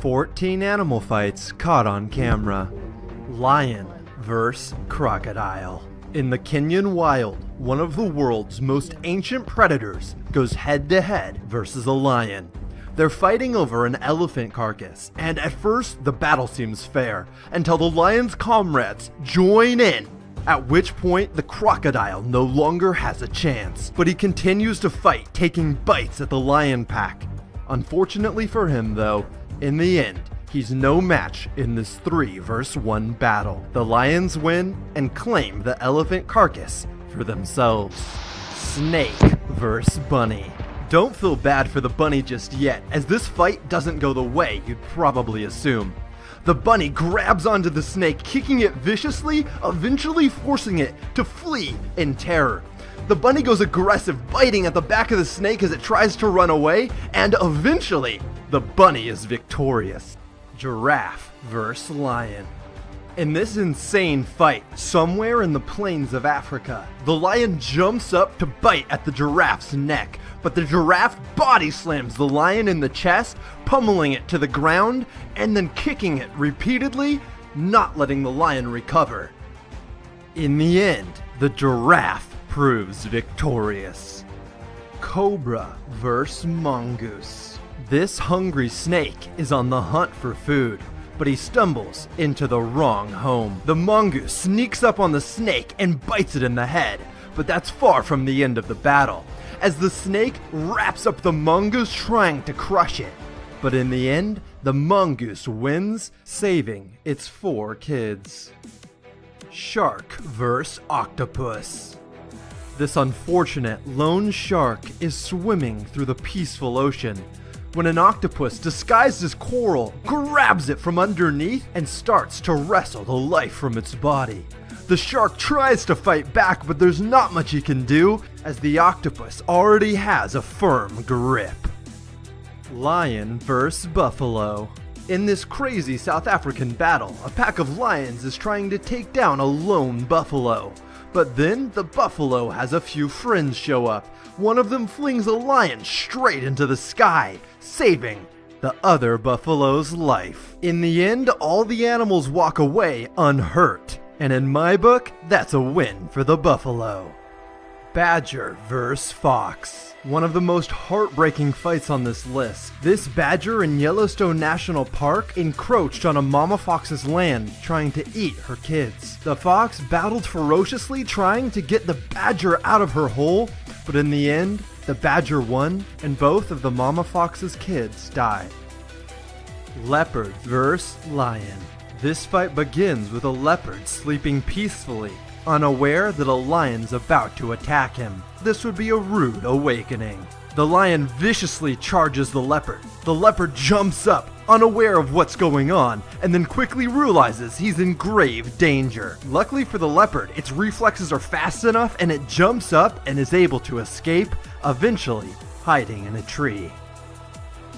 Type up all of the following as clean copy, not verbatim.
14 animal fights caught on camera. Lion vs. crocodile. In the Kenyan wild, one of the world's most ancient predators goes head-to-head versus a lion. They're fighting over an elephant carcass, and at first the battle seems fair, until the lion's comrades join in, at which point the crocodile no longer has a chance. But he continues to fight, taking bites at the lion pack. Unfortunately for him though, in the end, he's no match in this 3 vs 1 battle. The lions win and claim the elephant carcass for themselves. Snake vs bunny. Don't feel bad for the bunny just yet, as this fight doesn't go the way you'd probably assume. The bunny grabs onto the snake, kicking it viciously, eventually forcing it to flee in terror. The bunny goes aggressive, biting at the back of the snake as it tries to run away, and eventually, the bunny is victorious. Giraffe vs. lion. In this insane fight, somewhere in the plains of Africa, the lion jumps up to bite at the giraffe's neck, but the giraffe body slams the lion in the chest, pummeling it to the ground, and then kicking it repeatedly, not letting the lion recover. In the end, the giraffe proves victorious. Cobra vs. mongoose. This hungry snake is on the hunt for food, but he stumbles into the wrong home. The mongoose sneaks up on the snake and bites it in the head, but that's far from the end of the battle, as the snake wraps up the mongoose trying to crush it. But in the end, the mongoose wins, saving its 4 kids. Shark vs. octopus. This unfortunate lone shark is swimming through the peaceful ocean when an octopus disguised as coral grabs it from underneath and starts to wrestle the life from its body. The shark tries to fight back, but there's not much he can do, as the octopus already has a firm grip. Lion vs. buffalo. In this crazy South African battle, a pack of lions is trying to take down a lone buffalo. But then the buffalo has a few friends show up. One of them flings a lion straight into the sky, saving the other buffalo's life. In the end, all the animals walk away unhurt. And in my book, that's a win for the buffalo. Badger vs. fox. One of the most heartbreaking fights on this list. This badger in Yellowstone National Park encroached on a mama fox's land, trying to eat her kids. The fox battled ferociously, trying to get the badger out of her hole, but in the end, the badger won, and both of the mama fox's kids died. Leopard vs. lion. This fight begins with a leopard sleeping peacefully, unaware that a lion's about to attack him. This would be a rude awakening. The lion viciously charges the leopard. The leopard jumps up, unaware of what's going on, and then quickly realizes he's in grave danger. Luckily for the leopard, its reflexes are fast enough and it jumps up and is able to escape, eventually hiding in a tree.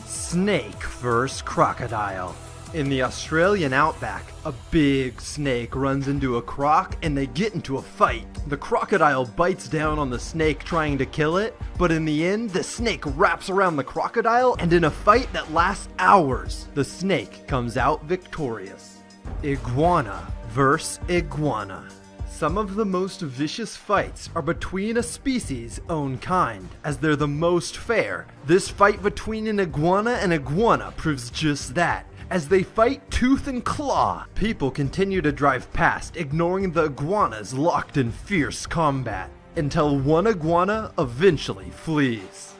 Snake vs. crocodile. In the Australian outback, a big snake runs into a croc and they get into a fight. The crocodile bites down on the snake trying to kill it, but in the end, the snake wraps around the crocodile, and in a fight that lasts hours, the snake comes out victorious. Iguana vs. iguana. Some of the most vicious fights are between a species' own kind, as they're the most fair. This fight between an iguana and iguana proves just that. As they fight tooth and claw, people continue to drive past, ignoring the iguanas locked in fierce combat, until one iguana eventually flees.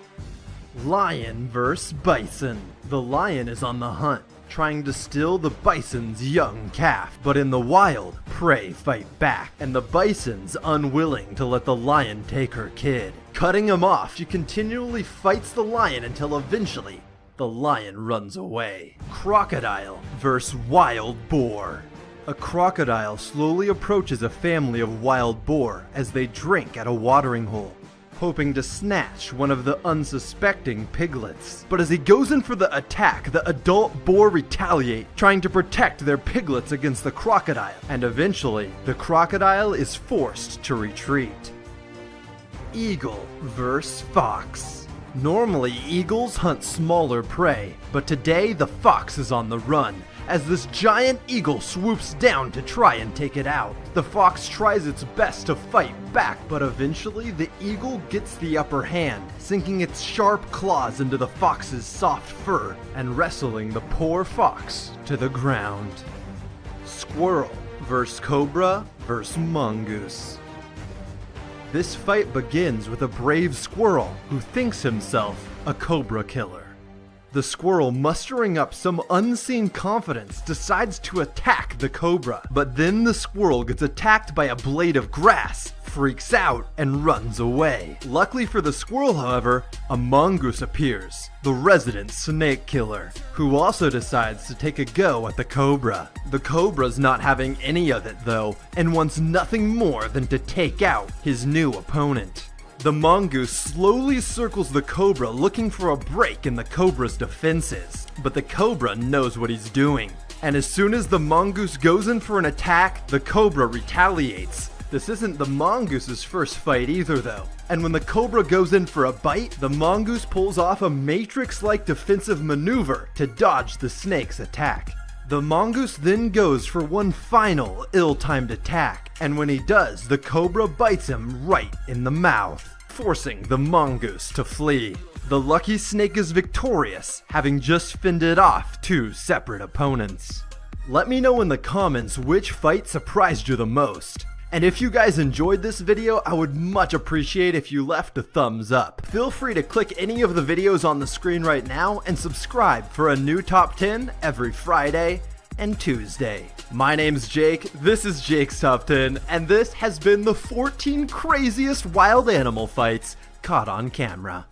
Lion vs. bison. The lion is on the hunt, trying to steal the bison's young calf, but in the wild, prey fight back, and the bison's unwilling to let the lion take her kid. Cutting him off, she continually fights the lion until eventually, the lion runs away. Crocodile vs. wild boar. A crocodile slowly approaches a family of wild boar as they drink at a watering hole, hoping to snatch one of the unsuspecting piglets. But as he goes in for the attack, the adult boar retaliate, trying to protect their piglets against the crocodile, and eventually, the crocodile is forced to retreat. Eagle vs. fox. Normally, eagles hunt smaller prey, but today the fox is on the run, as this giant eagle swoops down to try and take it out. The fox tries its best to fight back, but eventually the eagle gets the upper hand, sinking its sharp claws into the fox's soft fur and wrestling the poor fox to the ground. Squirrel vs. Cobra vs. Mongoose. This fight begins with a brave squirrel who thinks himself a cobra killer. The squirrel, mustering up some unseen confidence, decides to attack the cobra, but then the squirrel gets attacked by a blade of grass, freaks out, and runs away. Luckily for the squirrel, however, a mongoose appears, the resident snake killer, who also decides to take a go at the cobra. The cobra's not having any of it though, and wants nothing more than to take out his new opponent. The mongoose slowly circles the cobra, looking for a break in the cobra's defenses, but the cobra knows what he's doing. And as soon as the mongoose goes in for an attack, the cobra retaliates. This isn't the mongoose's first fight either though, and when the cobra goes in for a bite, the mongoose pulls off a Matrix-like defensive maneuver to dodge the snake's attack. The mongoose then goes for one final ill-timed attack, and when he does, the cobra bites him right in the mouth, forcing the mongoose to flee. The lucky snake is victorious, having just fended off two separate opponents. Let me know in the comments which fight surprised you the most. And if you guys enjoyed this video, I would much appreciate if you left a thumbs up. Feel free to click any of the videos on the screen right now and subscribe for a new top 10 every Friday and Tuesday. My name's Jake, this is Jake's Top 10, and this has been the 14 craziest wild animal fights caught on camera.